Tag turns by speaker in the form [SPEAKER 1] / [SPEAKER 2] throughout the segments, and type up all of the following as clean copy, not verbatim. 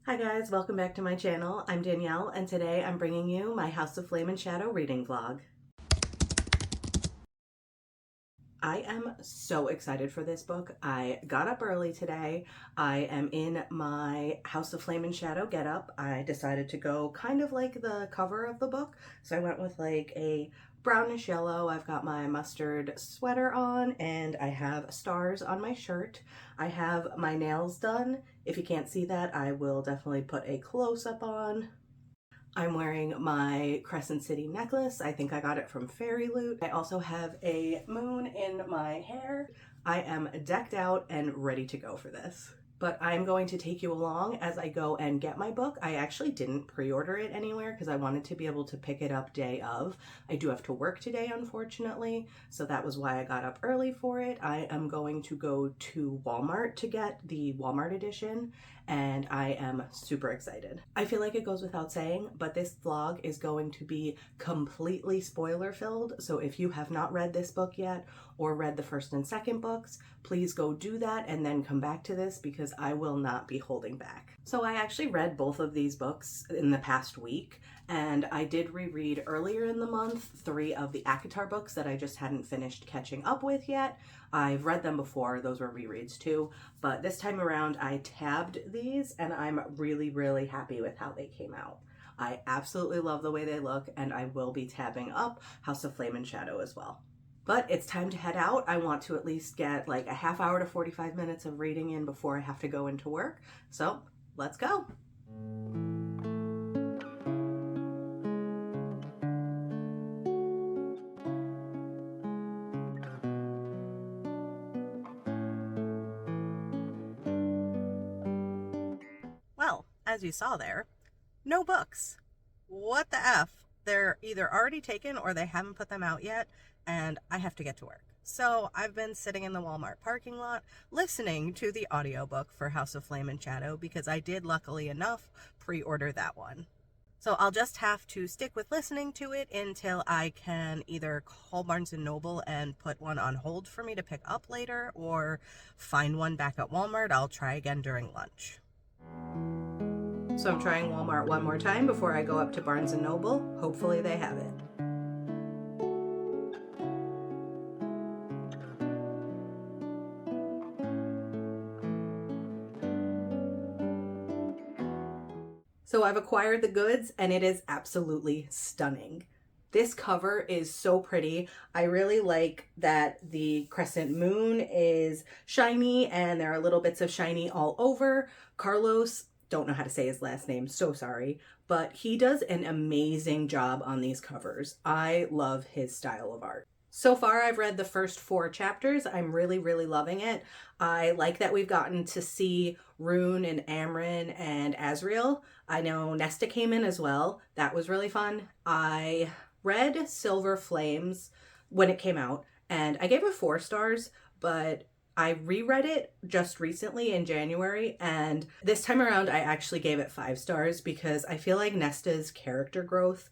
[SPEAKER 1] Hi guys, welcome back to my channel. I'm Danielle and today I'm bringing you my House of Flame and Shadow reading vlog. I am so excited for this book. I got up early today. I am in my House of Flame and Shadow getup. I decided to go kind of like the cover of the book. So I went with like a brownish yellow. I've got my mustard sweater on and I have stars on my shirt. I have my nails done. If you can't see that, I will definitely put a close-up on. I'm wearing my Crescent City necklace. I think I got it from Fairy Loot. I also have a moon in my hair. I am decked out and ready to go for this. But I'm going to take you along as I go and get my book. I actually didn't pre-order it anywhere because I wanted to be able to pick it up day of. I do have to work today, unfortunately, so that was why I got up early for it. I am going to go to Walmart to get the Walmart edition, and I am super excited. I feel like it goes without saying, but this vlog is going to be completely spoiler filled, so if you have not read this book yet or read the first and second books, please go do that and then come back to this because I will not be holding back. So I actually read both of these books in the past week, and I did reread earlier in the month 3 of the ACOTAR books that I just hadn't finished catching up with yet. I've read them before, those were rereads too, but this time around I tabbed these and I'm really happy with how they came out. I absolutely love the way they look and I will be tabbing up House of Flame and Shadow as well. But it's time to head out. I want to at least get like a half hour to 45 minutes of reading in before I have to go into work. So let's go. Well, as you saw there, no books. What the F? They're either already taken or they haven't put them out yet, and I have to get to work. So I've been sitting in the Walmart parking lot listening to the audiobook for House of Flame and Shadow because I did, luckily enough, pre-order that one. So I'll just have to stick with listening to it until I can either call Barnes & Noble and put one on hold for me to pick up later or find one back at Walmart. I'll try again during lunch. So I'm trying Walmart one more time before I go up to Barnes & Noble. Hopefully they have it. So I've acquired the goods and it is absolutely stunning. This cover is so pretty. I really like that the crescent moon is shiny and there are little bits of shiny all over. Carlos, don't know how to say his last name, so sorry, but he does an amazing job on these covers. I love his style of art. So far, I've read the first 4 chapters. I'm really loving it. I like that we've gotten to see Rune and Amren and Azriel. I know Nesta came in as well. That was really fun. I read Silver Flames when it came out, and I gave it 4 stars, but I reread it just recently in January, and this time around I actually gave it 5 stars because I feel like Nesta's character growth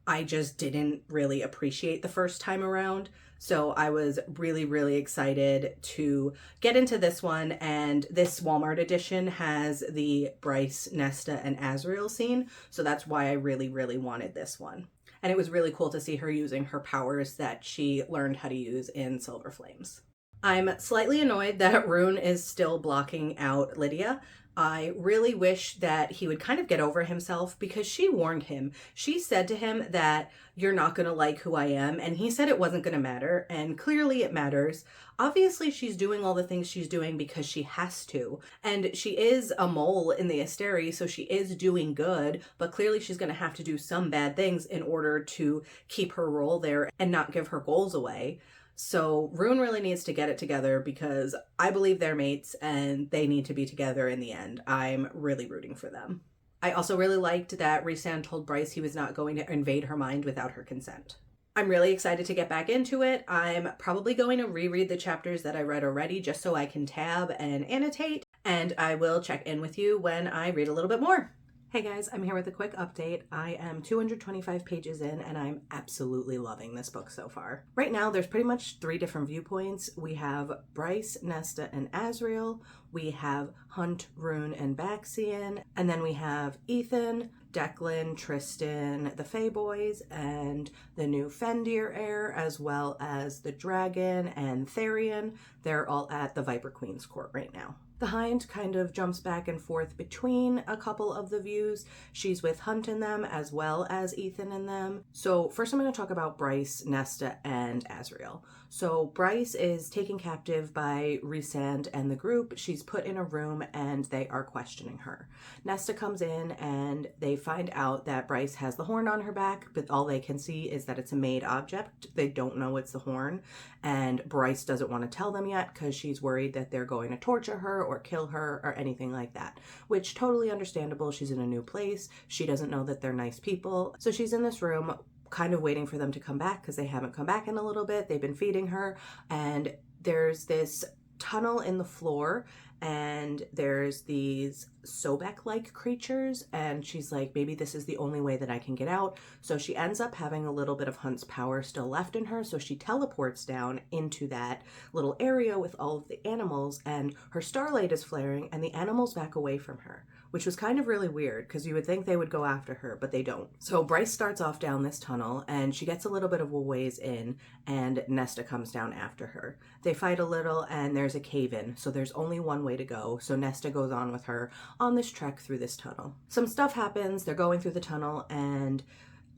[SPEAKER 1] I just didn't really appreciate the first time around. So I was really excited to get into this one, and this Walmart edition has the Bryce, Nesta, and Azriel scene, so that's why I really wanted this one. And it was really cool to see her using her powers that she learned how to use in Silver Flames. I'm slightly annoyed that Rune is still blocking out Lydia. I really wish that he would kind of get over himself because she warned him. She said to him that you're not going to like who I am, and he said it wasn't going to matter, and clearly it matters. Obviously she's doing all the things she's doing because she has to, and she is a mole in the Asteri, so she is doing good, but clearly she's going to have to do some bad things in order to keep her role there and not give her goals away. So Rune really needs to get it together because I believe they're mates and they need to be together in the end. I'm really rooting for them. I also really liked that Rhysand told Bryce he was not going to invade her mind without her consent. I'm really excited to get back into it. I'm probably going to reread the chapters that I read already just so I can tab and annotate, and I will check in with you when I read a little bit more. Hey guys, I'm here with a quick update. I am 225 pages in and I'm absolutely loving this book so far. Right now there's pretty much 3 different viewpoints. We have Bryce, Nesta, and Asriel. We have Hunt, Rune, and Baxian. And then we have Ethan, Declan, Tristan, the Fae Boys, and the new Fendir heir, as well as the Dragon and Therian. They're all at the Viper Queen's court right now. The Hind kind of jumps back and forth between a couple of the views. She's with Hunt in them as well as Ethan in them. So first I'm going to talk about Bryce, Nesta, and Asriel. So Bryce is taken captive by Rhysand and the group. She's put in a room and they are questioning her. Nesta comes in and they find out that Bryce has the horn on her back, but all they can see is that it's a made object. They don't know it's the horn, and Bryce doesn't want to tell them yet because she's worried that they're going to torture her or kill her or anything like that, which totally understandable. She's in a new place. She doesn't know that they're nice people. So she's in this room kind of waiting for them to come back because they haven't come back in a little bit. They've been feeding her, and there's this tunnel in the floor and there's these Sobek-like creatures, and she's like, maybe this is the only way that I can get out. So she ends up having a little bit of Hunt's power still left in her, so she teleports down into that little area with all of the animals, and her starlight is flaring and the animals back away from her, which was kind of really weird because you would think they would go after her, but they don't. So Bryce starts off down this tunnel and she gets a little bit of a ways in, and Nesta comes down after her. They fight a little and there's a cave in, so there's only one way to go. So Nesta goes on with her on this trek through this tunnel. Some stuff happens, they're going through the tunnel, and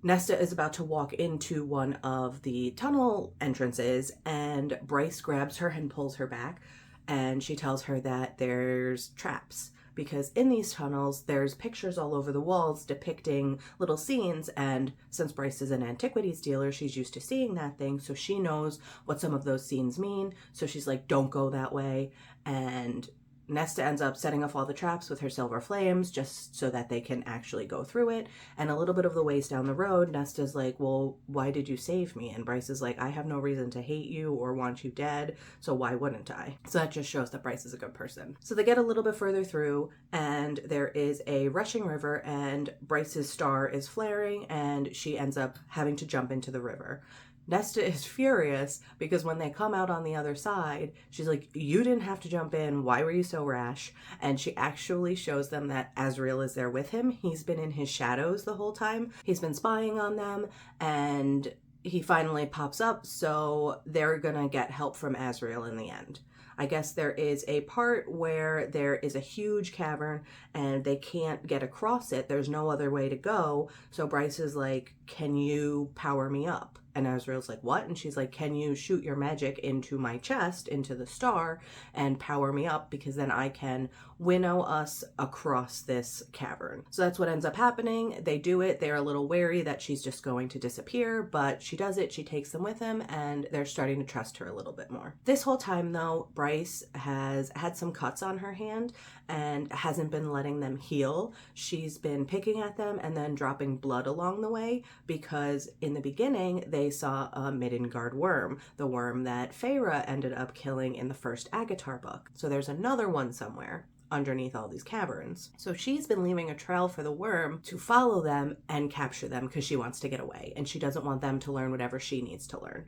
[SPEAKER 1] Nesta is about to walk into one of the tunnel entrances, and Bryce grabs her and pulls her back, and she tells her that there's traps. Because in these tunnels, there's pictures all over the walls depicting little scenes, and since Bryce is an antiquities dealer, she's used to seeing that thing, so she knows what some of those scenes mean. So she's like, don't go that way, and Nesta ends up setting off all the traps with her silver flames just so that they can actually go through it. And a little bit of the ways down the road, Nesta's like, well, why did you save me? And Bryce is like, I have no reason to hate you or want you dead, so why wouldn't I? So that just shows that Bryce is a good person. So they get a little bit further through and there is a rushing river, and Bryce's star is flaring and she ends up having to jump into the river. Nesta is furious because when they come out on the other side, she's like, you didn't have to jump in. Why were you so rash? And she actually shows them that Asriel is there with him. He's been in his shadows the whole time. He's been spying on them, and he finally pops up, so they're gonna get help from Asriel in the end. I guess there is a part where there is a huge cavern and they can't get across it. There's no other way to go. So Bryce is like, can you power me up? And Asriel's like, what? And she's like, can you shoot your magic into my chest, into the star, and power me up? Because then I can winnow us across this cavern. So that's what ends up happening. They do it. They're a little wary that she's just going to disappear, but she does it. She takes them with him, and they're starting to trust her a little bit more. This whole time, though, Bryce has had some cuts on her hand and hasn't been letting them heal. She's been picking at them and then dropping blood along the way, because in the beginning, they saw a Midgard worm, the worm that Feyre ended up killing in the first ACOTAR book. So there's another one somewhere underneath all these caverns. So she's been leaving a trail for the worm to follow them and capture them because she wants to get away, and she doesn't want them to learn whatever she needs to learn.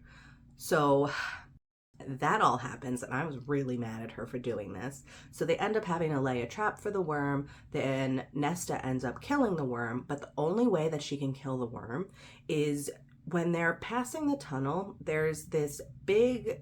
[SPEAKER 1] So that all happens, and I was really mad at her for doing this. So they end up having to lay a trap for the worm. Then Nesta ends up killing the worm, but the only way that she can kill the worm is when they're passing the tunnel. There's this big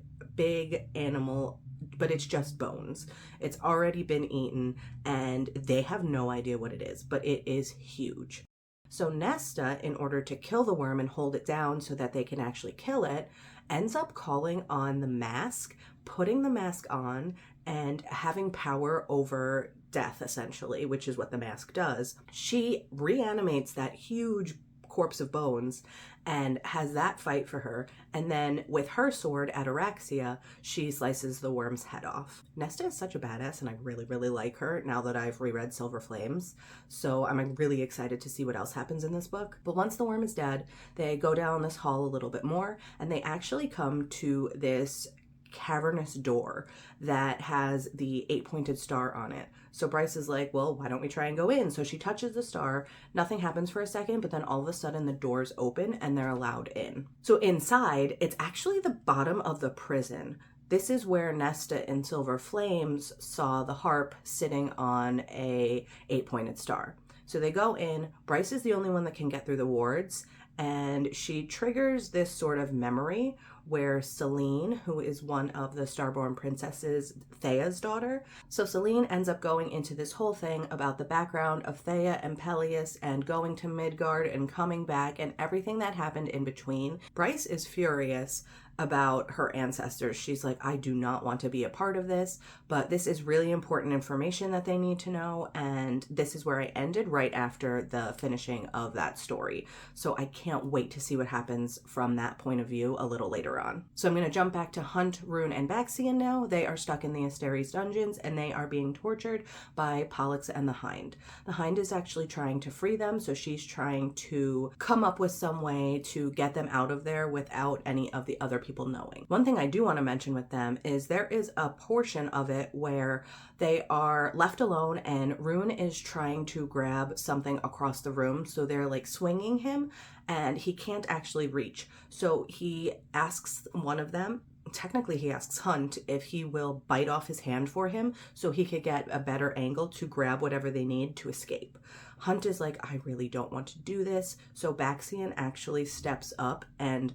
[SPEAKER 1] animal, but it's just bones. It's already been eaten, and they have no idea what it is, but it is huge. So Nesta, in order to kill the worm and hold it down so that they can actually kill it, ends up calling on the mask, putting the mask on, and having power over death, essentially, which is what the mask does. She reanimates that huge corpse of bones and has that fight for her, and then with her sword, Ataraxia, she slices the worm's head off. Nesta is such a badass, and I really like her now that I've reread Silver Flames, so I'm really excited to see what else happens in this book. But once the worm is dead, they go down this hall a little bit more, and they actually come to this cavernous door that has the 8-pointed star on it. So Bryce is like, well, why don't we try and go in? So she touches the star, nothing happens for a second, but then all of a sudden the doors open and they're allowed in. So inside, it's actually the bottom of the prison. This is where Nesta in Silver Flames saw the harp sitting on a 8-pointed star. So they go in, Bryce is the only one that can get through the wards, and she triggers this sort of memory where Celine, who is one of the Starborn princesses, Thea's daughter. So Celine ends up going into this whole thing about the background of Thea and Peleus and going to Midgard and coming back and everything that happened in between. Bryce is furious about her ancestors. She's like, I do not want to be a part of this, but this is really important information that they need to know, and this is where I ended right after the finishing of that story. So I can't wait to see what happens from that point of view a little later on. So I'm going to jump back to Hunt, Rune, and Baxian now. They are stuck in the Asteres dungeons, and they are being tortured by Pollux and the Hind. The Hind is actually trying to free them, so she's trying to come up with some way to get them out of there without any of the other people knowing. One thing I do want to mention with them is there is a portion of it where they are left alone and Rune is trying to grab something across the room. So they're like swinging him and he can't actually reach. So he asks one of them, technically he asks Hunt if he will bite off his hand for him so he could get a better angle to grab whatever they need to escape. Hunt is like, I really don't want to do this. So Baxian actually steps up and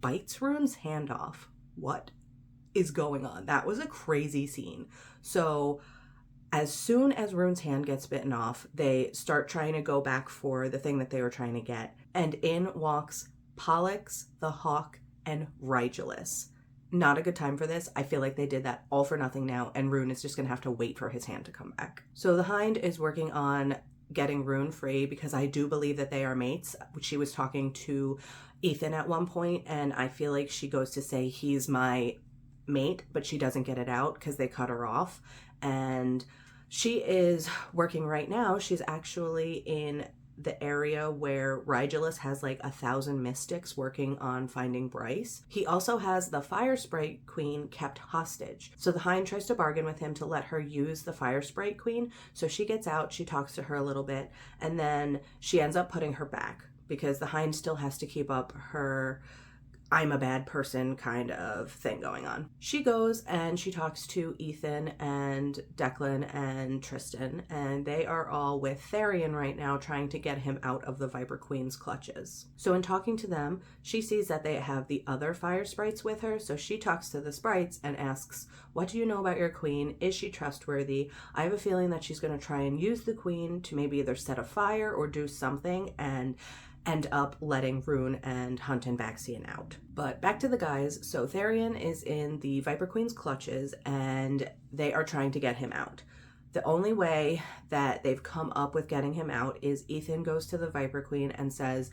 [SPEAKER 1] bites Rune's hand off. What is going on? That was a crazy scene. So as soon as Rune's hand gets bitten off, they start trying to go back for the thing that they were trying to get. And in walks Pollux, the Hawk, and Rigelus. Not a good time for this. I feel like they did that all for nothing now, and Rune is just going to have to wait for his hand to come back. So the Hind is working on getting Rune free because I do believe that they are mates. She was talking to Ethan at one point, and I feel like she goes to say he's my mate, but she doesn't get it out because they cut her off. And she is working right now. She's actually in the area where Rigelus has like 1,000 mystics working on finding Bryce. He also has the Fire Sprite Queen kept hostage. So the Hind tries to bargain with him to let her use the Fire Sprite Queen. So she gets out, she talks to her a little bit, and then she ends up putting her back because the Hind still has to keep up her I'm a bad person kind of thing going on. She goes and she talks to Ethan and Declan and Tristan, and they are all with Therian right now trying to get him out of the Viper Queen's clutches. So in talking to them, she sees that they have the other fire sprites with her, so she talks to the sprites and asks, what do you know about your queen? Is she trustworthy? I have a feeling that she's going to try and use the queen to maybe either set a fire or do something and end up letting Rune and Hunt and Baxian out. But back to the guys. So Therian is in the Viper Queen's clutches and they are trying to get him out. The only way that they've come up with getting him out is Ethan goes to the Viper Queen and says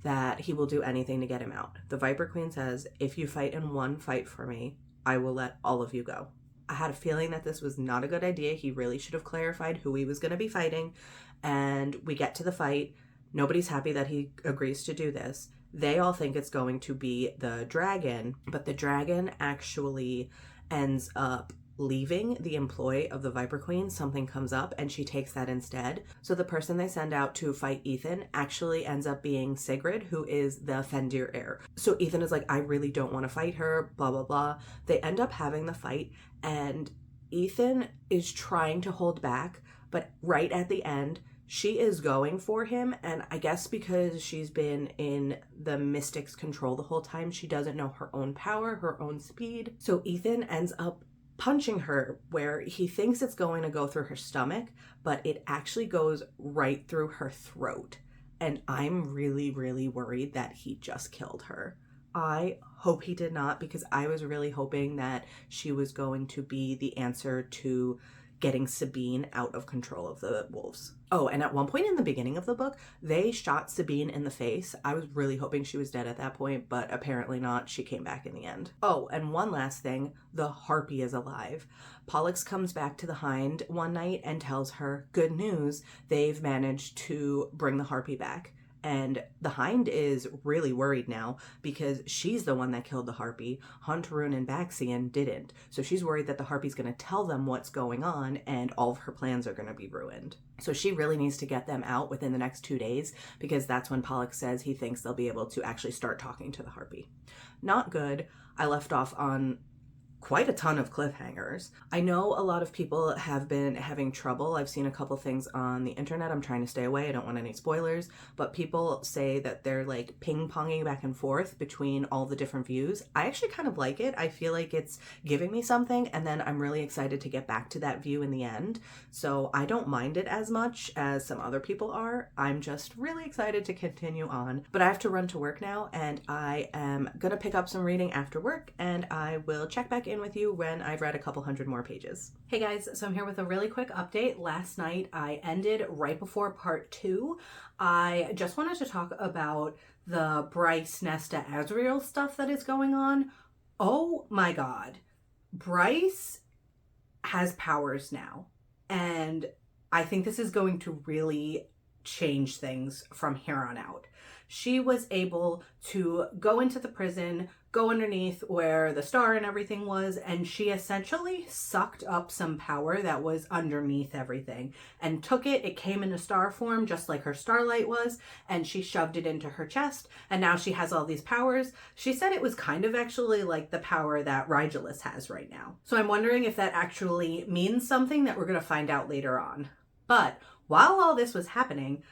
[SPEAKER 1] that he will do anything to get him out. The Viper Queen says, if you fight in one fight for me, I will let all of you go. I had a feeling that this was not a good idea. He really should have clarified who he was going to be fighting. And we get to the fight. Nobody's happy that he agrees to do this. They all think it's going to be the dragon, but the dragon actually ends up leaving the employ of the Viper Queen. Something comes up and she takes that instead. So the person they send out to fight Ethan actually ends up being Sigrid, who is the Fendir heir. So Ethan is like, I really don't want to fight her, blah, blah, blah. They end up having the fight and Ethan is trying to hold back, but right at the end, she is going for him, and I guess because she's been in the Mystic's control the whole time, she doesn't know her own power, her own speed. So Ethan ends up punching her where he thinks it's going to go through her stomach, but it actually goes right through her throat. And I'm really, really worried that he just killed her. I hope he did not, because I was really hoping that she was going to be the answer to getting Sabine out of control of the wolves. Oh, and at one point in the beginning of the book, they shot Sabine in the face. I was really hoping she was dead at that point, but apparently not. She came back in the end. Oh, and one last thing, the Harpy is alive. Pollux comes back to the Hind one night and tells her, good news, they've managed to bring the Harpy back. And the Hind is really worried now because she's the one that killed the Harpy. Hunterun and Baxian didn't. So she's worried that the Harpy's going to tell them what's going on and all of her plans are going to be ruined. So she really needs to get them out within the next 2 days because that's when Pollux says he thinks they'll be able to actually start talking to the Harpy. Not good. I left off on quite a ton of cliffhangers. I know a lot of people have been having trouble. I've seen a couple things on the internet. I'm trying to stay away. I don't want any spoilers, but people say that they're like ping-ponging back and forth between all the different views. I actually kind of like it. I feel like it's giving me something, and then I'm really excited to get back to that view in the end. So I don't mind it as much as some other people are. I'm just really excited to continue on. But I have to run to work now, and I am gonna pick up some reading after work, and I will check back in with you when I've read a couple hundred more pages. Hey guys, so I'm here with a really quick update. Last night I ended right before part 2. I just wanted to talk about the Bryce, Nesta, Azriel stuff that is going on. Oh my god. Bryce has powers now, and I think this is going to really change things from here on out. She was able to go into the prison, go underneath where the star and everything was, and she essentially sucked up some power that was underneath everything and took it. It came in a star form, just like her starlight was, and she shoved it into her chest, and now she has all these powers. She said it was kind of actually like the power that Rigelus has right now. So I'm wondering if that actually means something that we're going to find out later on. But while all this was happening,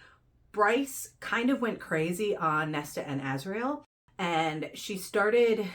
[SPEAKER 1] Bryce kind of went crazy on Nesta and Azriel, and she started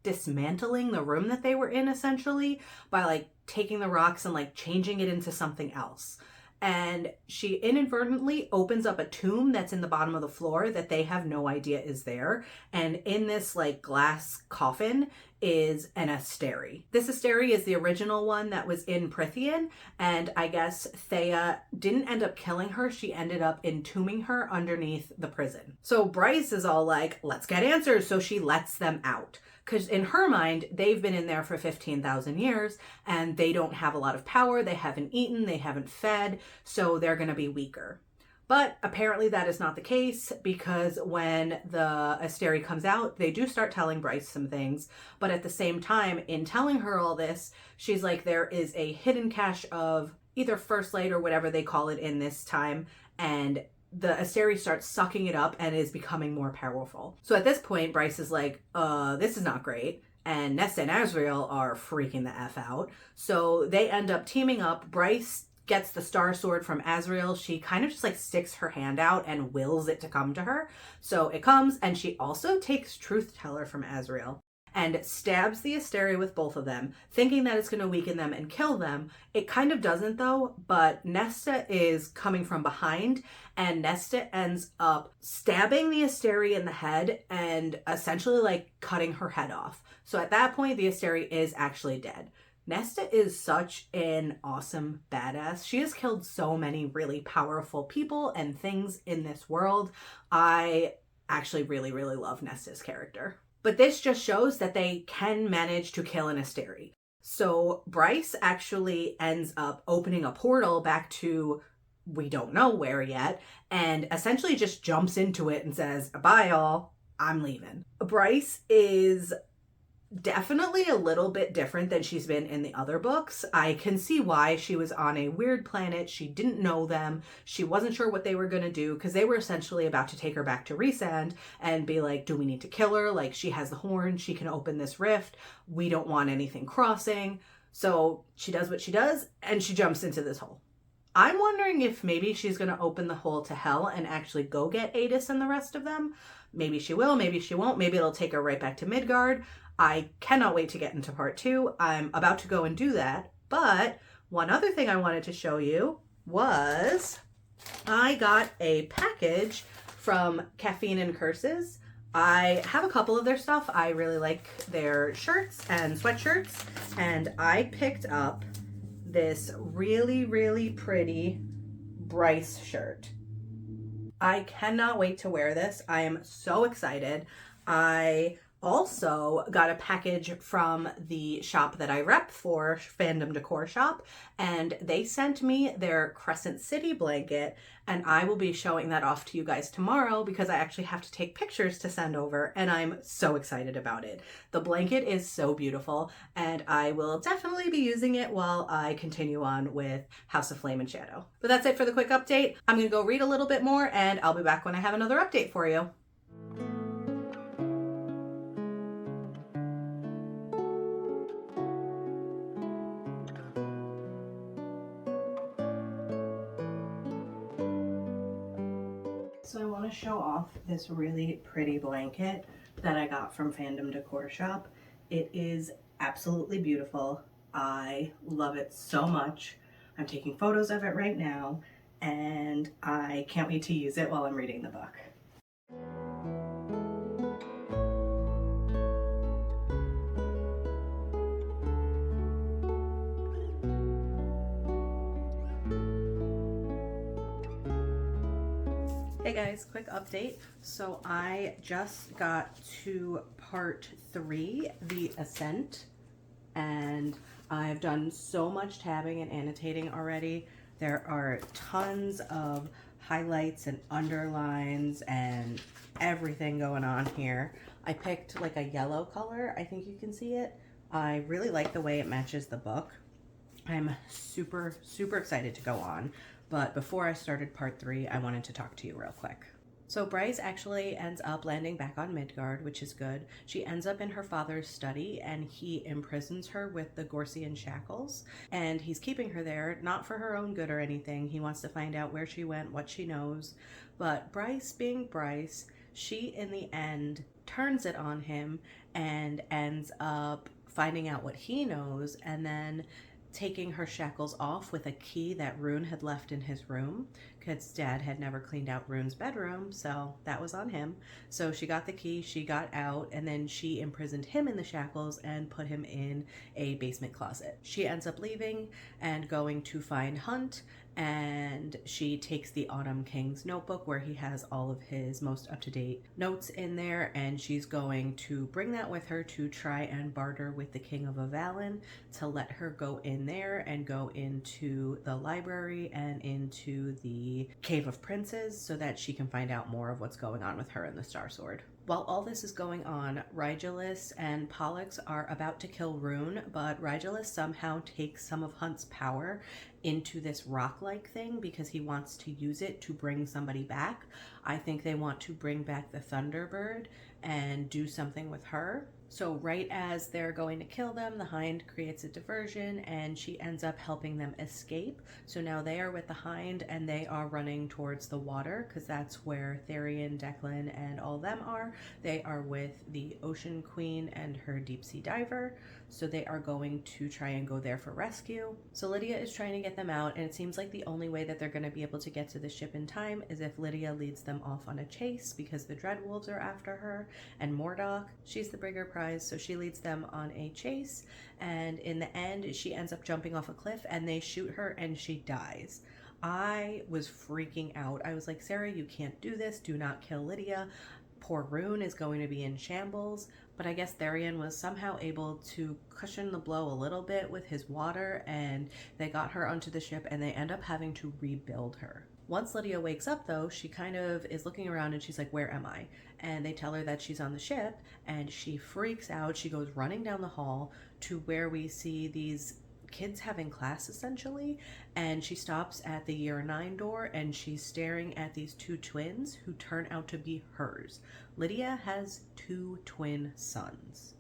[SPEAKER 1] dismantling the room that they were in essentially by like taking the rocks and like changing it into something else. And she inadvertently opens up a tomb that's in the bottom of the floor that they have no idea is there. And in this like glass coffin is an Asteri. This Asteri is the original one that was in Prythian, and I guess Thea didn't end up killing her. She ended up entombing her underneath the prison. So Bryce is all like, let's get answers. So she lets them out. Because in her mind, they've been in there for 15,000 years and they don't have a lot of power. They haven't eaten, they haven't fed, so they're going to be weaker. But apparently that is not the case, because when the Asteri comes out, they do start telling Bryce some things. But at the same time, in telling her all this, she's like, there is a hidden cache of either First Light or whatever they call it in this time, and the Asteri starts sucking it up and is becoming more powerful. So at this point, Bryce is like, this is not great. And Nesta and Azriel are freaking the F out. So they end up teaming up. Bryce gets the star sword from Azriel. She kind of just like sticks her hand out and wills it to come to her. So it comes, and she also takes Truth Teller from Azriel and stabs the Asteri with both of them, thinking that it's going to weaken them and kill them. It kind of doesn't though, but Nesta is coming from behind, and Nesta ends up stabbing the Asteri in the head and essentially like cutting her head off. So at that point, the Asteri is actually dead. Nesta is such an awesome badass. She has killed so many really powerful people and things in this world. I actually really, really love Nesta's character. But this just shows that they can manage to kill an Asteri. So Bryce actually ends up opening a portal back to we don't know where yet, and essentially just jumps into it and says, bye all, I'm leaving. Bryce is definitely a little bit different than she's been in the other books. I can see why. She was on a weird planet. She didn't know them. She wasn't sure what they were going to do, because they were essentially about to take her back to Rhysand and be like, do we need to kill her? Like, she has the horn. She can open this rift. We don't want anything crossing. So she does what she does, and she jumps into this hole. I'm wondering if maybe she's going to open the hole to hell and actually go get Adis and the rest of them. Maybe she will. Maybe she won't. Maybe it'll take her right back to Midgard. I cannot wait to get into part 2. I'm about to go and do that. But one other thing I wanted to show you was I got a package from Caffeine and Curses. I have a couple of their stuff. I really like their shirts and sweatshirts. And I picked up this really, really pretty Bryce shirt. I cannot wait to wear this. I am so excited. I also got a package from the shop that I rep for, Fandom Decor Shop, and they sent me their Crescent City blanket, and I will be showing that off to you guys tomorrow because I actually have to take pictures to send over, and I'm so excited about it. The blanket is so beautiful, and I will definitely be using it while I continue on with House of Flame and Shadow. But that's it for the quick update. I'm going to go read a little bit more, and I'll be back when I have another update for you. So I want to show off this really pretty blanket that I got from Fandom Decor Shop. It is absolutely beautiful. I love it so much. I'm taking photos of it right now, and I can't wait to use it while I'm reading the book. Hey guys, quick update. So I just got to part 3, The Ascent, and I've done so much tabbing and annotating already. There are tons of highlights and underlines and everything going on here. I picked like a yellow color. I think you can see it. I really like the way it matches the book. I'm super excited to go on. But before I started part 3, I wanted to talk to you real quick. So Bryce actually ends up landing back on Midgard, which is good. She ends up in her father's study, and he imprisons her with the Gorsian shackles. And he's keeping her there, not for her own good or anything. He wants to find out where she went, what she knows. But Bryce, being Bryce, she in the end turns it on him and ends up finding out what he knows, and then taking her shackles off with a key that Rune had left in his room, because Dad had never cleaned out Rune's bedroom, so that was on him. So she got the key, she got out, and then she imprisoned him in the shackles and put him in a basement closet. She ends up leaving and going to find Hunt, and she takes the Autumn King's notebook where he has all of his most up-to-date notes in there, and she's going to bring that with her to try and barter with the King of Avalon to let her go in there and go into the library and into the Cave of Princes so that she can find out more of what's going on with her and the Star Sword. While all this is going on, Rigelus and Pollux are about to kill Rune, but Rigelus somehow takes some of Hunt's power into this rock-like thing because he wants to use it to bring somebody back. I think they want to bring back the Thunderbird and do something with her. So right as they're going to kill them, the Hind creates a diversion and she ends up helping them escape. So now they are with the Hind and they are running towards the water because that's where Therian, Declan, and all them are. They are with the Ocean Queen and her deep sea diver. So they are going to try and go there for rescue. So Lydia is trying to get them out, and it seems like the only way that they're going to be able to get to the ship in time is if Lydia leads them off on a chase because the Dreadwolves are after her, and Mordock, she's the bigger prize, so she leads them on a chase, and in the end she ends up jumping off a cliff and they shoot her and she dies. I was freaking out. I was like, Sarah, you can't do this. Do not kill Lydia. Poor Rune is going to be in shambles. But I guess Therian was somehow able to cushion the blow a little bit with his water, and they got her onto the ship and they end up having to rebuild her. Once Lydia wakes up though, she kind of is looking around and she's like, where am I? And they tell her that she's on the ship and she freaks out. She goes running down the hall to where we see these kids having class essentially, and she stops at the year 9 door and she's staring at these 2 twins who turn out to be hers. Lydia has 2 twin sons.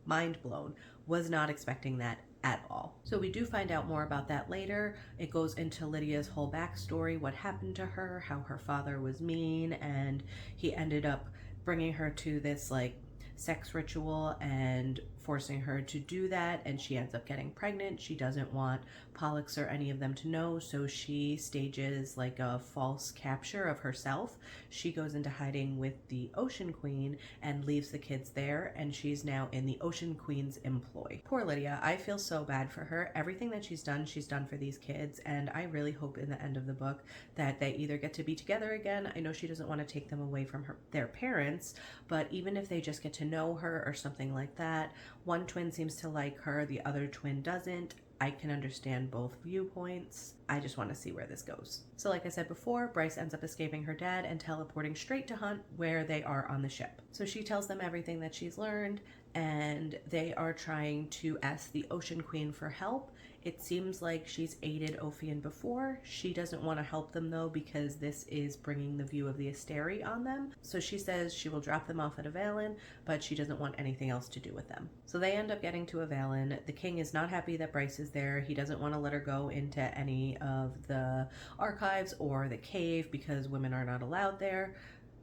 [SPEAKER 1] Mind blown. Was not expecting that at all. So we do find out more about that later. It goes into Lydia's whole backstory, what happened to her, how her father was mean, and he ended up bringing her to this like sex ritual and forcing her to do that, and she ends up getting pregnant. She doesn't want Pollux or any of them to know, so she stages like a false capture of herself. She goes into hiding with the Ocean Queen and leaves the kids there, and she's now in the Ocean Queen's employ. Poor Lydia, I feel so bad for her. Everything that she's done for these kids, and I really hope in the end of the book that they either get to be together again. I know she doesn't want to take them away from their parents, but even if they just get to know her or something like that. One twin seems to like her, the other twin doesn't. I can understand both viewpoints. I just want to see where this goes. So like I said before, Bryce ends up escaping her dad and teleporting straight to Hunt, where they are on the ship. So she tells them everything that she's learned, and they are trying to ask the Ocean Queen for help. It seems like she's aided Ophion before. She doesn't want to help them though, because this is bringing the view of the Asteri on them. So she says she will drop them off at Avalon, but she doesn't want anything else to do with them. So they end up getting to Avalon. The king is not happy that Bryce is there. He doesn't want to let her go into any of the archives or the cave because women are not allowed there.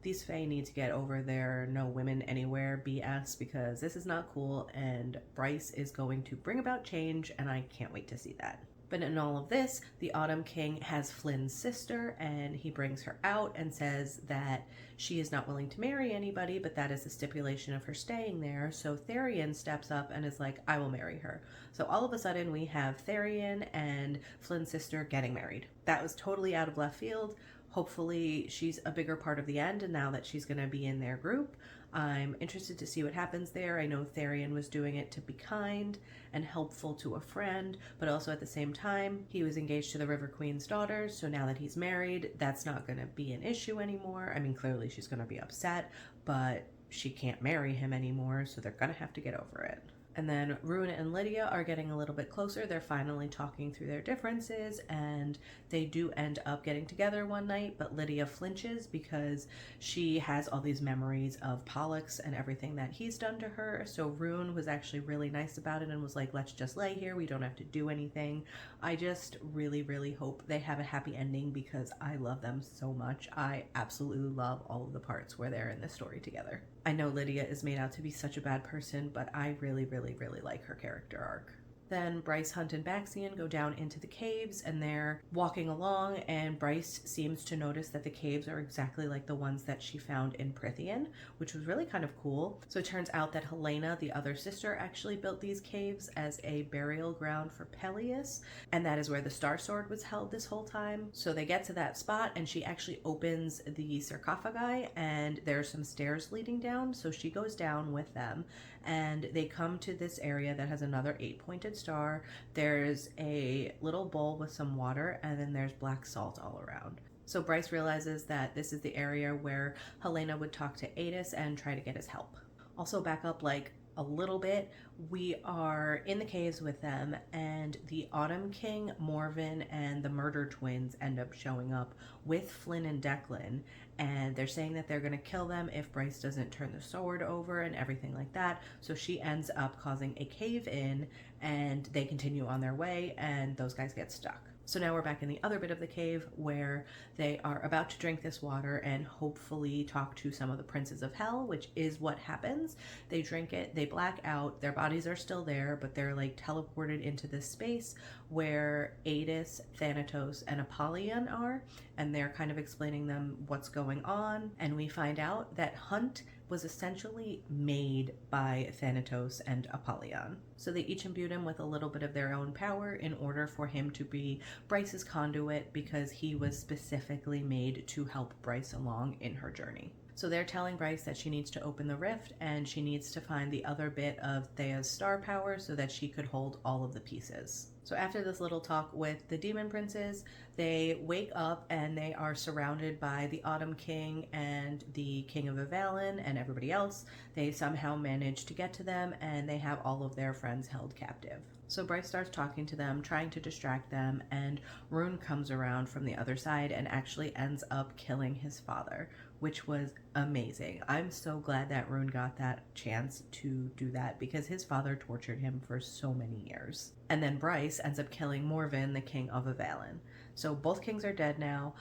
[SPEAKER 1] These Fae need to get over their no women anywhere BS, because this is not cool, and Bryce is going to bring about change, and I can't wait to see that. But in all of this, the Autumn King has Flynn's sister, and he brings her out and says that she is not willing to marry anybody, but that is the stipulation of her staying there. So Therian steps up and is like, I will marry her. So all of a sudden we have Therian and Flynn's sister getting married. That was totally out of left field. Hopefully she's a bigger part of the end, and now that she's going to be in their group. I'm interested to see what happens there. I know Therian was doing it to be kind and helpful to a friend, but also at the same time, he was engaged to the River Queen's daughter, so now that he's married, that's not going to be an issue anymore. I mean, clearly she's going to be upset, but she can't marry him anymore, so they're going to have to get over it. And then Rune and Lydia are getting a little bit closer. They're finally talking through their differences, and they do end up getting together one night, but Lydia flinches because she has all these memories of Pollux and everything that he's done to her. So Rune was actually really nice about it and was like, let's just lay here. We don't have to do anything. I just really, really hope they have a happy ending because I love them so much. I absolutely love all of the parts where they're in this story together. I know Lydia is made out to be such a bad person, but I really, really, really like her character arc. Then Bryce, Hunt, and Baxian go down into the caves, and they're walking along, and Bryce seems to notice that the caves are exactly like the ones that she found in Prythian, which was really kind of cool. So it turns out that Helena, the other sister, actually built these caves as a burial ground for Peleus, and that is where the Star Sword was held this whole time. So they get to that spot, and she actually opens the sarcophagi, and there's some stairs leading down, so she goes down with them, and they come to this area that has another 8-pointed star. There's a little bowl with some water, and then there's black salt all around. So Bryce realizes that this is the area where Helena would talk to Adis and try to get his help. Also back up like a little bit, we are in the caves with them, and the Autumn King, Morven, and the Murder Twins end up showing up with Flynn and Declan, and they're saying that they're going to kill them if Bryce doesn't turn the sword over and everything like that. So she ends up causing a cave-in, and they continue on their way, and those guys get stuck. So now we're back in the other bit of the cave where they are about to drink this water and hopefully talk to some of the princes of hell, which is what happens. They drink it, they black out, their bodies are still there, but they're like teleported into this space where Adis, Thanatos, and Apollyon are, and they're kind of explaining them what's going on. And we find out that Hunt was essentially made by Thanatos and Apollyon. So they each imbued him with a little bit of their own power in order for him to be Bryce's conduit, because he was specifically made to help Bryce along in her journey. So they're telling Bryce that she needs to open the rift, and she needs to find the other bit of Thea's star power so that she could hold all of the pieces. So after this little talk with the demon princes, they wake up and they are surrounded by the Autumn King and the King of Avalon and everybody else. They somehow manage to get to them, and they have all of their friends held captive. So Bryce starts talking to them, trying to distract them, and Rune comes around from the other side and actually ends up killing his father, which was amazing. I'm so glad that Rune got that chance to do that, because his father tortured him for so many years. And then Bryce ends up killing Morven, the King of Avalon. So both kings are dead now.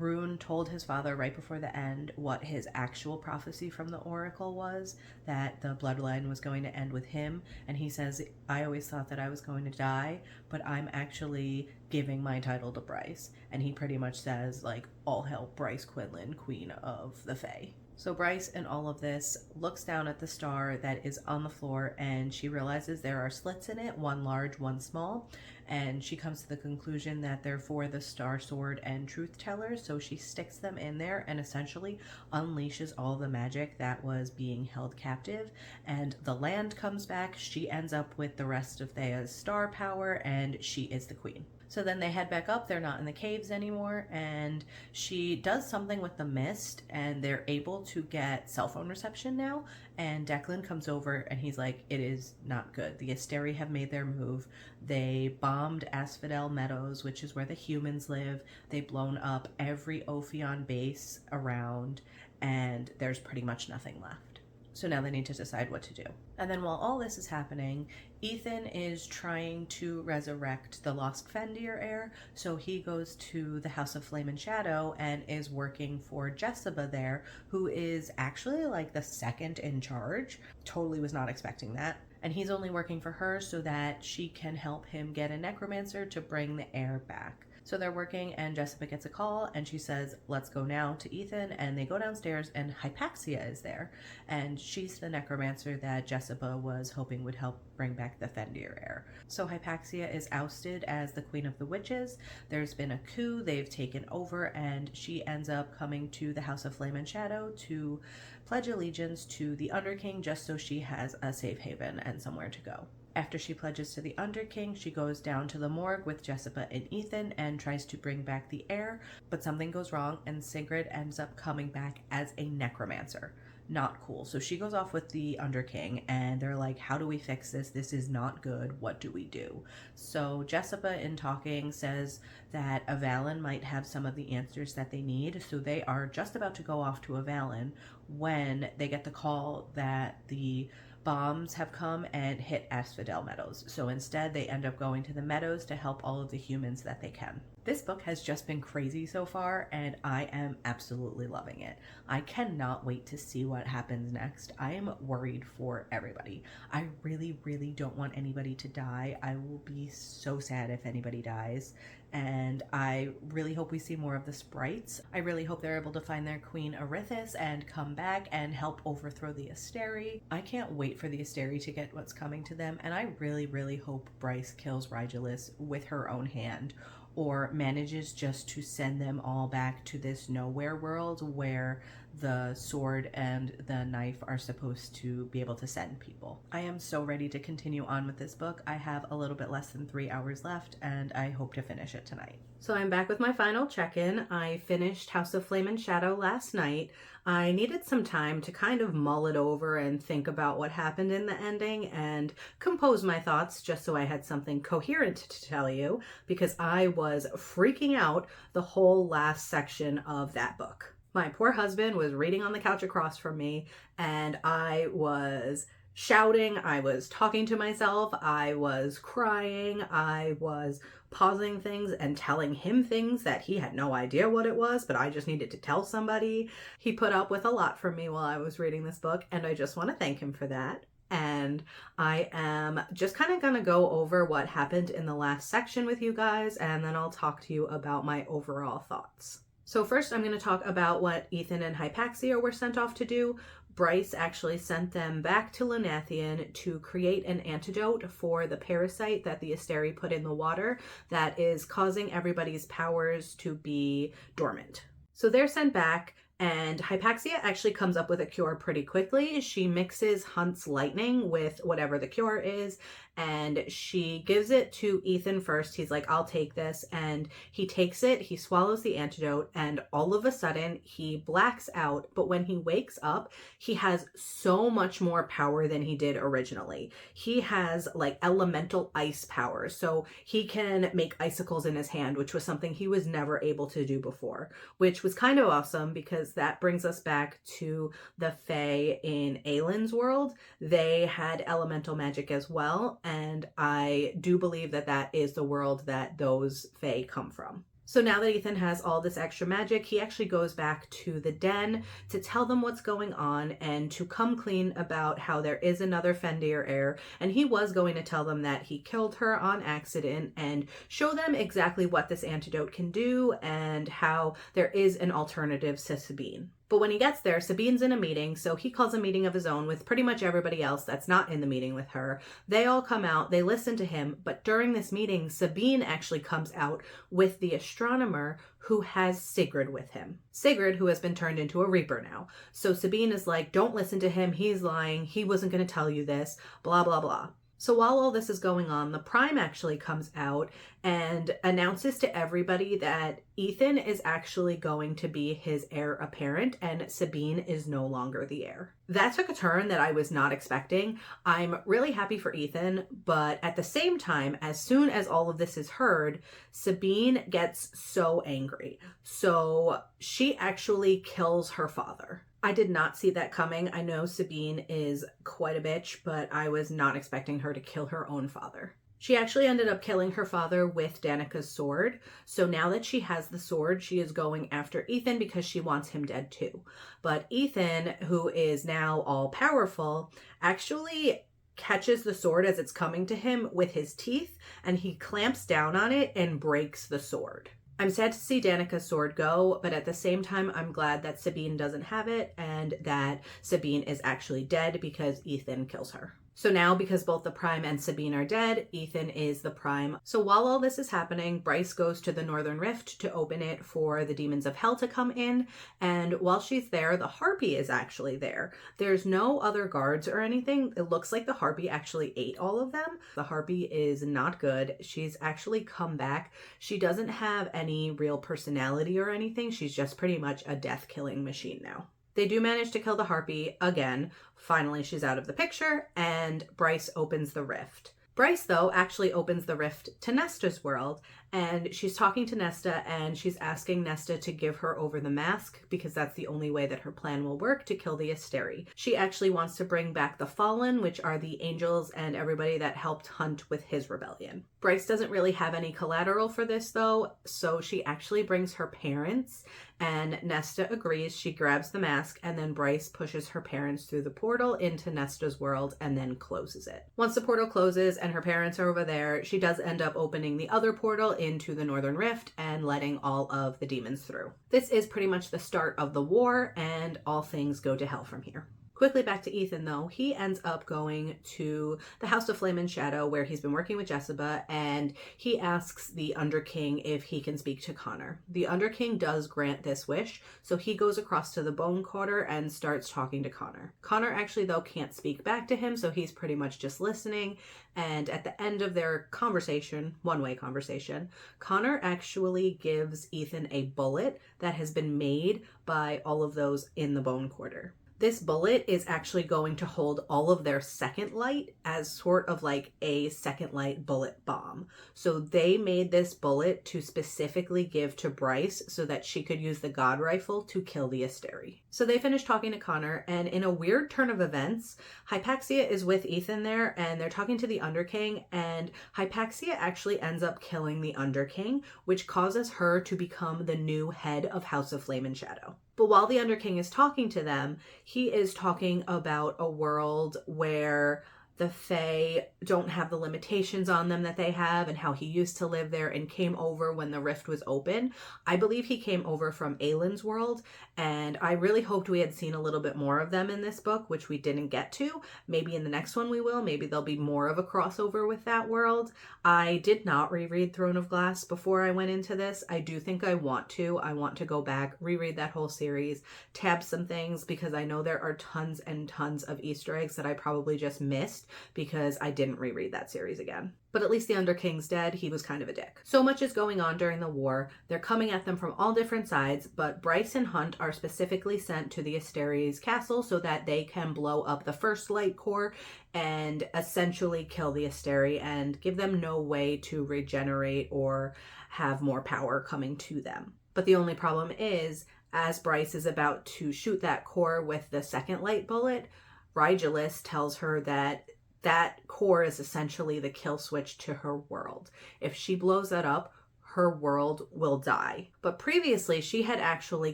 [SPEAKER 1] Rune told his father right before the end what his actual prophecy from the Oracle was, that the bloodline was going to end with him. And he says, I always thought that I was going to die, but I'm actually giving my title to Bryce. And he pretty much says, like, all hail Bryce Quinlan, Queen of the Fae. So Bryce, in all of this, looks down at the star that is on the floor, and she realizes there are slits in it, one large, one small, and she comes to the conclusion that they're for the Star Sword and Truth Teller, so she sticks them in there and essentially unleashes all the magic that was being held captive, and the land comes back. She ends up with the rest of Thea's star power, and she is the queen. So then they head back up. They're not in the caves anymore, and she does something with the mist, and they're able to get cell phone reception now. And Declan comes over, and he's like, it is not good. The Asteri have made their move. They bombed Asphodel Meadows, which is where the humans live. They've blown up every Ophion base around, and there's pretty much nothing left. So now they need to decide what to do. And then while all this is happening, Ethan is trying to resurrect the lost Fendir heir. So he goes to the House of Flame and Shadow and is working for Jessica there, who is actually like the second in charge. Totally was not expecting that. And he's only working for her so that she can help him get a necromancer to bring the heir back. So they're working, and Jessica gets a call, and she says, let's go now to Ethan. And they go downstairs, and Hypaxia is there. And she's the necromancer that Jessica was hoping would help bring back the Fendir heir. So Hypaxia is ousted as the Queen of the Witches. There's been a coup. They've taken over, and she ends up coming to the House of Flame and Shadow to pledge allegiance to the Underking, just so she has a safe haven and somewhere to go. After she pledges to the Underking, she goes down to the morgue with Jessica and Ethan and tries to bring back the heir, but something goes wrong and Sigrid ends up coming back as a necromancer. Not cool. So she goes off with the Underking, and they're like, how do we fix this? This is not good. What do we do? So Jessica, in talking, says that Avalon might have some of the answers that they need. So they are just about to go off to Avalon when they get the call that the bombs have come and hit Asphodel Meadows. So instead, they end up going to the meadows to help all of the humans that they can. This book has just been crazy so far, and I am absolutely loving it. I cannot wait to see what happens next. I am worried for everybody. I really, really don't want anybody to die. I will be so sad if anybody dies. And I really hope we see more of the sprites. I really hope they're able to find their queen Erithis and come back and help overthrow the Asteri. I can't wait for the Asteri to get what's coming to them, and I really, really hope Bryce kills Rigelus with her own hand, or manages just to send them all back to this nowhere world where the sword and the knife are supposed to be able to send people. I am so ready to continue on with this book. I have a little bit less than 3 hours left, and I hope to finish it tonight. So I'm back with my final check-in. I finished House of Flame and Shadow last night. I needed some time to kind of mull it over and think about what happened in the ending and compose my thoughts just so I had something coherent to tell you, because I was freaking out the whole last section of that book. My poor husband was reading on the couch across from me, and I was shouting, I was talking to myself, I was crying, I was pausing things and telling him things that he had no idea what it was, but I just needed to tell somebody. He put up with a lot from me while I was reading this book, and I just want to thank him for that. And I am just kind of going to go over what happened in the last section with you guys, and then I'll talk to you about my overall thoughts. So first, I'm going to talk about what Ethan and Hypaxia were sent off to do. Bryce actually sent them back to Lunathian to create an antidote for the parasite that the Asteri put in the water that is causing everybody's powers to be dormant. So they're sent back, and Hypaxia actually comes up with a cure pretty quickly. She mixes Hunt's lightning with whatever the cure is, and she gives it to Ethan first. He's like, I'll take this. And he takes it, he swallows the antidote, and all of a sudden he blacks out. But when he wakes up, he has so much more power than he did originally. He has like elemental ice power. So he can make icicles in his hand, which was something he was never able to do before, which was kind of awesome because that brings us back to the Fae in Aelin's world. They had elemental magic as well. And I do believe that that is the world that those Fae come from. So now that Ethan has all this extra magic, he actually goes back to the den to tell them what's going on and to come clean about how there is another Fendir heir. And he was going to tell them that he killed her on accident and show them exactly what this antidote can do and how there is an alternative to Sabine. But when he gets there, Sabine's in a meeting, so he calls a meeting of his own with pretty much everybody else that's not in the meeting with her. They all come out, they listen to him, but during this meeting, Sabine actually comes out with the astronomer who has Sigrid with him. Sigrid, who has been turned into a Reaper now. So Sabine is like, don't listen to him, he's lying, he wasn't going to tell you this, blah, blah, blah. So while all this is going on, the Prime actually comes out and announces to everybody that Ethan is actually going to be his heir apparent and Sabine is no longer the heir. That took a turn that I was not expecting. I'm really happy for Ethan, but at the same time, as soon as all of this is heard, Sabine gets so angry. So she actually kills her father. I did not see that coming. I know Sabine is quite a bitch, but I was not expecting her to kill her own father. She actually ended up killing her father with Danica's sword. So now that she has the sword, she is going after Ethan because she wants him dead too. But Ethan, who is now all powerful, actually catches the sword as it's coming to him with his teeth, and he clamps down on it and breaks the sword. I'm sad to see Danica's sword go, but at the same time, I'm glad that Sabine doesn't have it and that Sabine is actually dead because Ethan kills her. So now, because both the Prime and Sabine are dead, Ethan is the Prime. So while all this is happening, Bryce goes to the Northern Rift to open it for the demons of hell to come in. And while she's there, the Harpy is actually there. There's no other guards or anything. It looks like the Harpy actually ate all of them. The Harpy is not good. She's actually come back. She doesn't have any real personality or anything. She's just pretty much a death-killing machine now. They do manage to kill the Harpy again. Finally, she's out of the picture, and Bryce opens the rift. Bryce, though, actually opens the rift to Nesta's world, and she's talking to Nesta, and she's asking Nesta to give her over the mask, because that's the only way that her plan will work to kill the Asteri. She actually wants to bring back the Fallen, which are the angels and everybody that helped Hunt with his rebellion. Bryce doesn't really have any collateral for this, though, so she actually brings her parents, and Nesta agrees. She grabs the mask, and then Bryce pushes her parents through the portal into Nesta's world and then closes it. Once the portal closes and her parents are over there, she does end up opening the other portal into the Northern Rift and letting all of the demons through. This is pretty much the start of the war, and all things go to hell from here. Quickly back to Ethan, though. He ends up going to the House of Flame and Shadow where he's been working with Jessica, and he asks the Underking if he can speak to Connor. The Underking does grant this wish, so he goes across to the Bone Quarter and starts talking to Connor. Connor actually, though, can't speak back to him, so he's pretty much just listening, and at the end of their conversation, one-way conversation, Connor actually gives Ethan a bullet that has been made by all of those in the Bone Quarter. This bullet is actually going to hold all of their second light as sort of like a second light bullet bomb. So they made this bullet to specifically give to Bryce so that she could use the God Rifle to kill the Asteri. So they finish talking to Connor, and in a weird turn of events, Hypaxia is with Ethan there, and they're talking to the Underking, and Hypaxia actually ends up killing the Underking, which causes her to become the new head of House of Flame and Shadow. But while the Underking is talking to them, he is talking about a world where the Fae don't have the limitations on them that they have, and how he used to live there and came over when the rift was open. I believe he came over from Aylin's world, and I really hoped we had seen a little bit more of them in this book, which we didn't get to. Maybe in the next one we will. Maybe there'll be more of a crossover with that world. I did not reread Throne of Glass before I went into this. I do think I want to. I want to go back, reread that whole series, tab some things, because I know there are tons and tons of Easter eggs that I probably just missed because I didn't reread that series again. But at least the Underking's dead. He was kind of a dick. So much is going on during the war. They're coming at them from all different sides, but Bryce and Hunt are specifically sent to the Asteri's castle so that they can blow up the first light core and essentially kill the Asteri and give them no way to regenerate or have more power coming to them. But the only problem is, as Bryce is about to shoot that core with the second light bullet, Rigelus tells her that that core is essentially the kill switch to her world. If she blows that up, her world will die. But previously, she had actually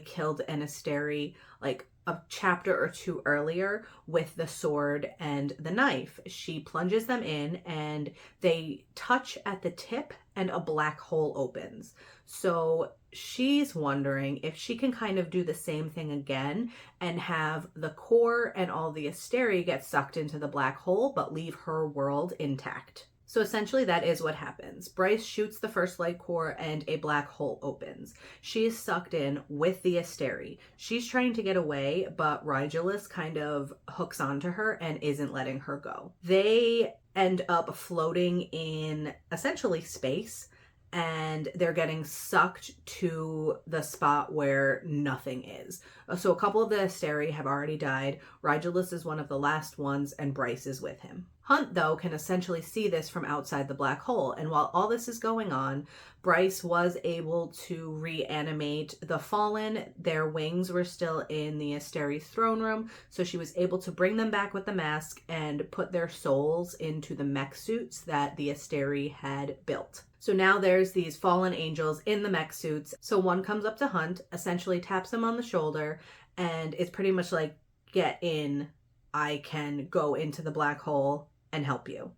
[SPEAKER 1] killed an Asteri like a chapter or two earlier with the sword and the knife. She plunges them in and they touch at the tip and a black hole opens. So she's wondering if she can kind of do the same thing again and have the core and all the Asteri get sucked into the black hole but leave her world intact. So essentially that is what happens. Bryce shoots the first light core and a black hole opens. She is sucked in with the Asteri. She's trying to get away, but Rigelus kind of hooks onto her and isn't letting her go. They end up floating in essentially space, and they're getting sucked to the spot where nothing is. So a couple of the Asteri have already died. Rigelus is one of the last ones, and Bryce is with him. Hunt, though, can essentially see this from outside the black hole, and while all this is going on, Bryce was able to reanimate the Fallen. Their wings were still in the Asteri's throne room, so she was able to bring them back with the mask and put their souls into the mech suits that the Asteri had built. So now there's these fallen angels in the mech suits. So one comes up to Hunt, essentially taps him on the shoulder, and it's pretty much like, get in, I can go into the black hole and help you.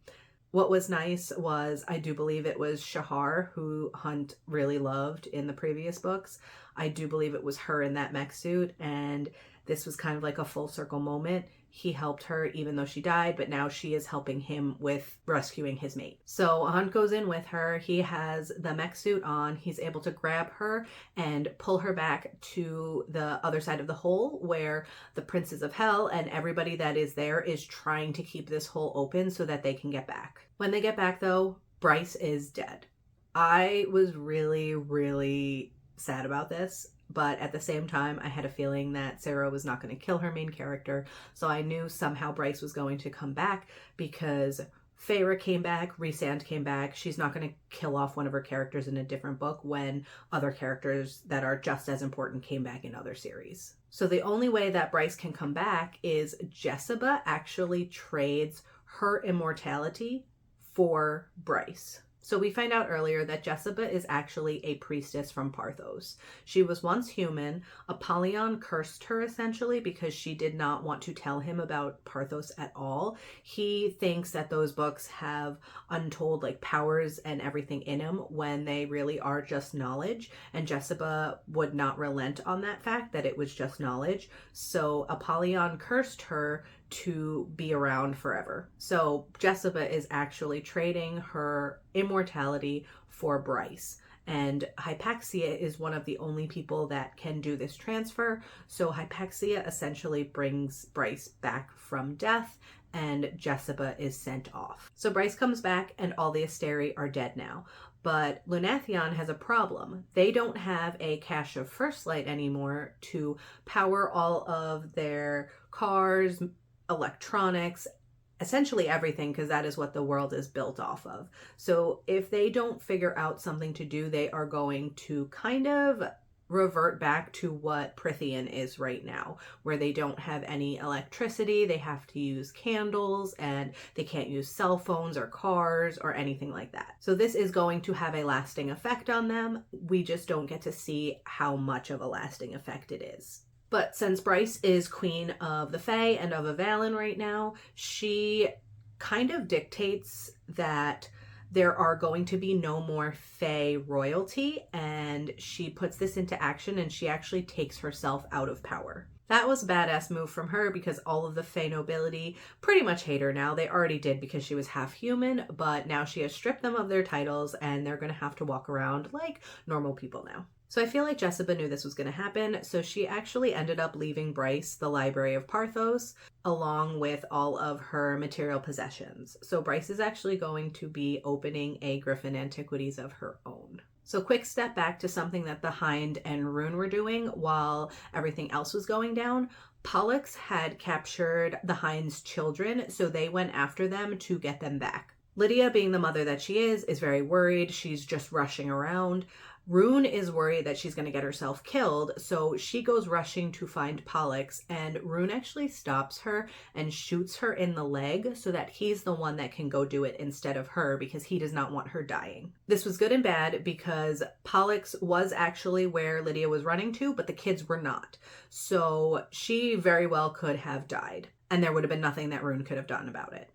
[SPEAKER 1] What was nice was, I do believe it was Shahar, who Hunt really loved in the previous books. I do believe it was her in that mech suit, and this was kind of like a full circle moment. He helped her even though she died, but now she is helping him with rescuing his mate. So Hunt goes in with her. He has the mech suit on. He's able to grab her and pull her back to the other side of the hole where the princes of hell and everybody that is there is trying to keep this hole open so that they can get back. When they get back, though, Bryce is dead. I was really, really sad about this. But at the same time, I had a feeling that Sarah was not going to kill her main character. So I knew somehow Bryce was going to come back because Feyre came back, Rhysand came back. She's not going to kill off one of her characters in a different book when other characters that are just as important came back in other series. So the only way that Bryce can come back is Jessica actually trades her immortality for Bryce. So we find out earlier that Jessica is actually a priestess from Parthos. She was once human. Apollyon cursed her essentially because she did not want to tell him about Parthos at all. He thinks that those books have untold like powers and everything in them when they really are just knowledge. And Jessica would not relent on that fact that it was just knowledge. So Apollyon cursed her to be around forever. So Jessica is actually trading her immortality for Bryce. And Hypaxia is one of the only people that can do this transfer. So Hypaxia essentially brings Bryce back from death and Jessica is sent off. So Bryce comes back and all the Asteri are dead now. But Lunathion has a problem. They don't have a cache of First Light anymore to power all of their cars, electronics, essentially everything, because that is what the world is built off of. So if they don't figure out something to do, they are going to kind of revert back to what Prythian is right now, where they don't have any electricity, they have to use candles, and they can't use cell phones or cars or anything like that. So this is going to have a lasting effect on them. We just don't get to see how much of a lasting effect it is. But since Bryce is queen of the Fae and of Avalon right now, she kind of dictates that there are going to be no more Fae royalty, and she puts this into action and she actually takes herself out of power. That was a badass move from her because all of the Fae nobility pretty much hate her now. They already did because she was half human, but now she has stripped them of their titles and they're going to have to walk around like normal people now. So I feel like Jessica knew this was going to happen, so she actually ended up leaving Bryce the Library of Parthos along with all of her material possessions. So Bryce is actually going to be opening a Griffin Antiquities of her own. So quick step back to something that the Hind and Rune were doing while everything else was going down. Pollux had captured the Hind's children, so they went after them to get them back. Lydia, being the mother that she is very worried. She's just rushing around. Rune is worried that she's going to get herself killed, so she goes rushing to find Pollux, and Rune actually stops her and shoots her in the leg so that he's the one that can go do it instead of her, because he does not want her dying. This was good and bad because Pollux was actually where Lydia was running to, but the kids were not. So she very well could have died, and there would have been nothing that Rune could have done about it.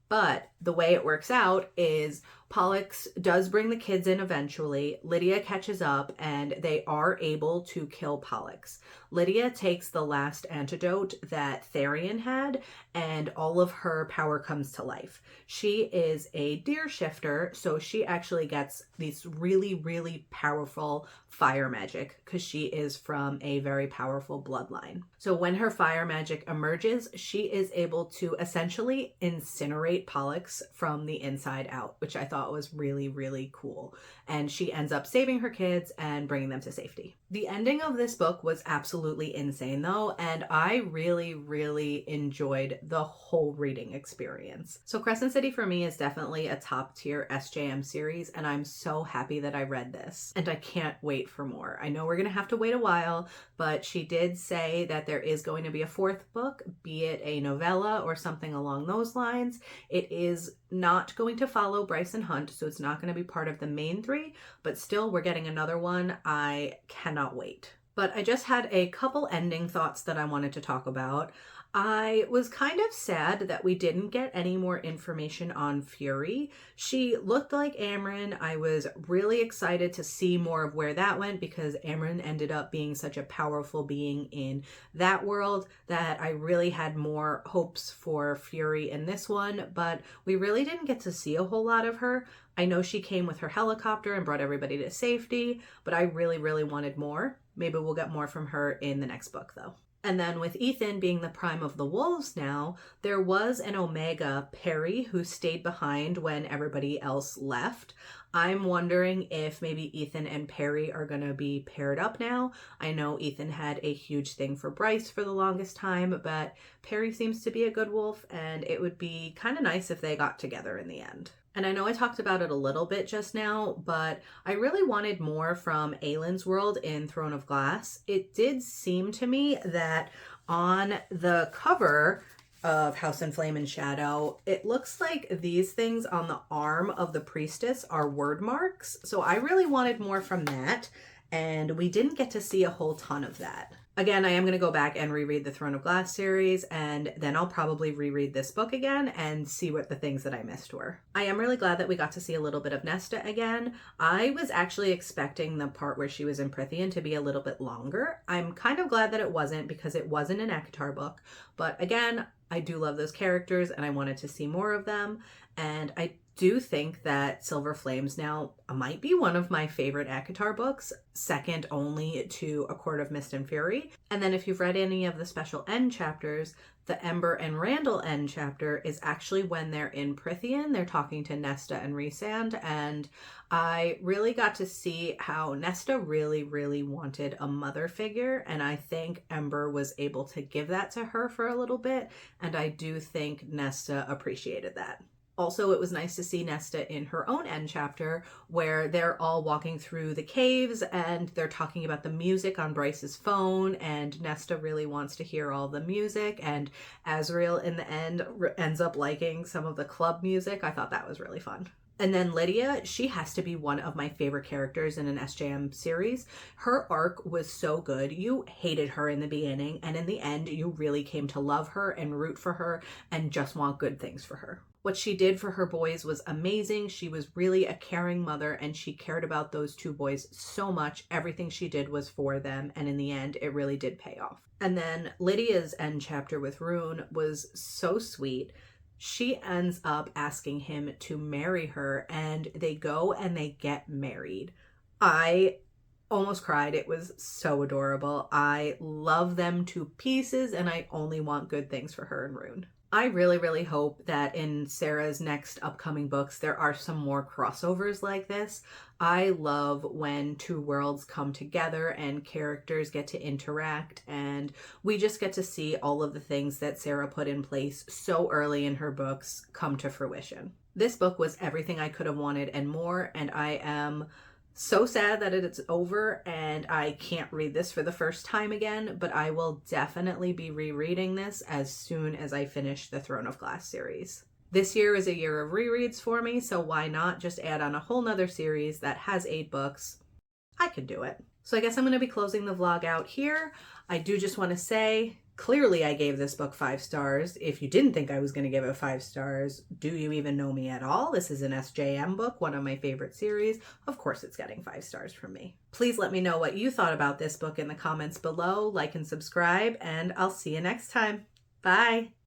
[SPEAKER 1] But the way it works out is Pollux does bring the kids in eventually. Lydia catches up and they are able to kill Pollux. Lydia takes the last antidote that Therian had, and all of her power comes to life. She is a deer shifter, so she actually gets these really, really powerful fire magic because she is from a very powerful bloodline. So when her fire magic emerges, she is able to essentially incinerate Pollux from the inside out, which I thought was really, really cool. And she ends up saving her kids and bringing them to safety. The ending of this book was absolutely insane though, and I really, really enjoyed the whole reading experience. So Crescent City for me is definitely a top tier SJM series, and I'm so happy that I read this, and I can't wait for more. I know we're gonna have to wait a while, but she did say that there is going to be a fourth book, be it a novella or something along those lines. It is not going to follow Bryce and Hunt, so it's not going to be part of the main three, but still we're getting another one. I cannot wait. But I just had a couple ending thoughts that I wanted to talk about. I was kind of sad that we didn't get any more information on Fury. She looked like Amryn. I was really excited to see more of where that went because Amryn ended up being such a powerful being in that world that I really had more hopes for Fury in this one, but we really didn't get to see a whole lot of her. I know she came with her helicopter and brought everybody to safety, but I really, really wanted more. Maybe we'll get more from her in the next book though. And then with Ethan being the prime of the wolves now, there was an Omega, Perry, who stayed behind when everybody else left. I'm wondering if maybe Ethan and Perry are going to be paired up now. I know Ethan had a huge thing for Bryce for the longest time, but Perry seems to be a good wolf, and it would be kind of nice if they got together in the end. And I know I talked about it a little bit just now, but I really wanted more from Aylin's world in Throne of Glass. It did seem to me that on the cover of House in Flame and Shadow, it looks like these things on the arm of the priestess are word marks. So I really wanted more from that, and we didn't get to see a whole ton of that. Again, I am going to go back and reread the Throne of Glass series, and then I'll probably reread this book again and see what the things that I missed were. I am really glad that we got to see a little bit of Nesta again. I was actually expecting the part where she was in Prythian to be a little bit longer. I'm kind of glad that it wasn't because it wasn't an ACOTAR book, but again, I do love those characters and I wanted to see more of them, and I do think that Silver Flames now might be one of my favorite ACOTAR books, second only to A Court of Mist and Fury. And then if you've read any of the special end chapters, the Ember and Randall end chapter is actually when they're in Prythian. They're talking to Nesta and Rhysand, and I really got to see how Nesta really, really wanted a mother figure, and I think Ember was able to give that to her for a little bit, and I do think Nesta appreciated that. Also, it was nice to see Nesta in her own end chapter where they're all walking through the caves and they're talking about the music on Bryce's phone, and Nesta really wants to hear all the music, and Azriel in the end ends up liking some of the club music. I thought that was really fun. And then Lydia, she has to be one of my favorite characters in an SJM series. Her arc was so good. You hated her in the beginning, and in the end, you really came to love her and root for her and just want good things for her. What she did for her boys was amazing. She was really a caring mother, and she cared about those two boys so much. Everything she did was for them, and in the end, it really did pay off. And then Lydia's end chapter with Rune was so sweet. She ends up asking him to marry her, and they go and they get married. I almost cried. It was so adorable. I love them to pieces, and I only want good things for her and Rune. I really, really hope that in Sarah's next upcoming books, there are some more crossovers like this. I love when two worlds come together and characters get to interact, and we just get to see all of the things that Sarah put in place so early in her books come to fruition. This book was everything I could have wanted and more, and I am So sad that it's over and I can't read this for the first time again, but I will definitely be rereading this as soon as I finish the Throne of Glass series. This year is a year of rereads for me, so why not just add on a whole nother series that has 8 books? I could do it. So I guess I'm going to be closing the vlog out here. I do just want to say, clearly I gave this book 5 stars. If you didn't think I was going to give it 5 stars, do you even know me at all? This is an SJM book, one of my favorite series. Of course it's getting 5 stars from me. Please let me know what you thought about this book in the comments below, like and subscribe, and I'll see you next time. Bye!